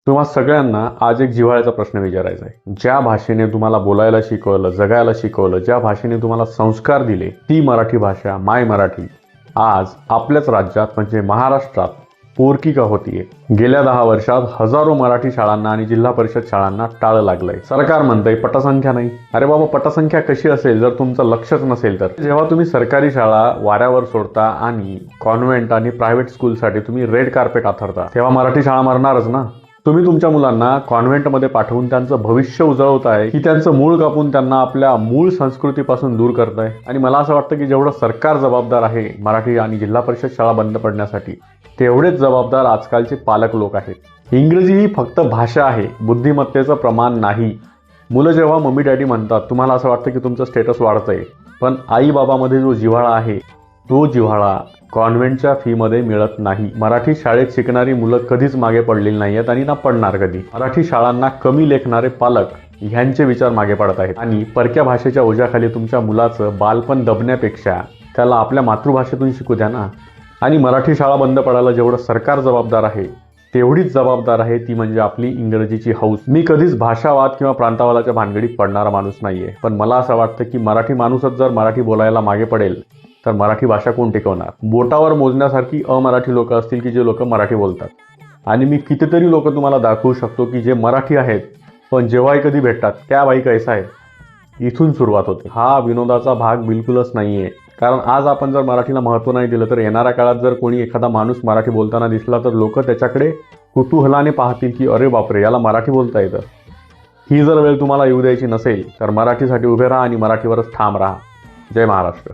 तुम्हा सगळ्यांना आज एक जिव्हाळ्याचा प्रश्न विचारायचा आहे. ज्या भाषेने तुम्हाला बोलायला शिकवलं, जगायला शिकवलं, ज्या भाषेने तुम्हाला संस्कार दिले, ती मराठी भाषा, माय मराठी, आज आपल्याच राज्यात म्हणजे महाराष्ट्रात पोरकी का होतीये. गेल्या 10 वर्षात हजारो मराठी शाळांना आणि जिल्हा परिषद शाळांना टाळं लागलंय. सरकार म्हणतंय पटसंख्या नाही. अरे बाबा, पटसंख्या कशी असेल जर तुमचं लक्षच नसेल तर. जेव्हा तुम्ही सरकारी शाळा वाऱ्यावर सोडता आणि कॉन्व्हेंट आणि प्रायव्हेट स्कूलसाठी तुम्ही रेड कार्पेट आथरता, तेव्हा मराठी शाळा मरणारच ना. तुम्ही तुमच्या मुलांना कॉन्व्हेंटमध्ये पाठवून त्यांचं भविष्य उजळवताय की त्यांचं मूळ कापून त्यांना आपल्या मूळ संस्कृतीपासून दूर करताय. आणि मला असं वाटतं की जेवढं सरकार जबाबदार आहे मराठी आणि जिल्हा परिषद शाळा बंद पडण्यासाठी, तेवढेच जबाबदार आजकालचे पालक लोक आहेत. इंग्रजी ही फक्त भाषा आहे, बुद्धिमत्तेचं प्रमाण नाही. मुलं जेव्हा मम्मी डॅडी म्हणतात, तुम्हाला असं वाटतं की तुमचं स्टेटस वाढतंय, पण आई बाबामध्ये जो जिव्हाळा आहे तो जिव्हाळा कॉन्व्हेंटच्या फीमध्ये मिळत नाही. मराठी शाळेत शिकणारी मुलं कधीच मागे पडलेली नाही आहेत आणि ना पडणार कधी. मराठी शाळांना कमी लेखणारे पालक ह्यांचे विचार मागे पडत आहेत. आणि परक्या भाषेच्या ओझ्याखाली तुमच्या मुलाचं बालपण दबण्यापेक्षा त्याला आपल्या मातृभाषेतून शिकू द्या ना. आणि मराठी शाळा बंद पडायला जेवढं सरकार जबाबदार आहे, तेवढीच जबाबदार आहे ती म्हणजे आपली इंग्रजीची हौस. मी कधीच भाषावाद किंवा प्रांतवादाच्या भानगडीत पडणारा माणूस नाहीये, पण मला असं वाटतं की मराठी माणूसच जर मराठी बोलायला मागे पडेल तर मराठी भाषा कोण टिकवणार. बोटावर मोजण्यासारखी अमराठी लोक असतील की जे लोक मराठी बोलतात, आणि मी कितीतरी लोक तुम्हाला दाखवू शकतो की जे मराठी आहेत पण जेव्हाही कधी भेटतात त्या बाई कैसा आहे, इथून सुरुवात होते. हा विनोदाचा भाग बिलकुलच नाहीये. कारण आज आपण जर मराठीला महत्त्व नाही दिलं तर येणाऱ्या काळात जर कोणी एखादा माणूस मराठी बोलताना दिसला तर लोक त्याच्याकडे कुतूहलाने पाहतील की अरे बापरे, याला मराठी बोलता येतं. ही जर वेळ तुम्हाला येऊ द्यायची नसेल तर मराठीसाठी उभे राहा आणि मराठीवरच ठाम राहा. जय महाराष्ट्र.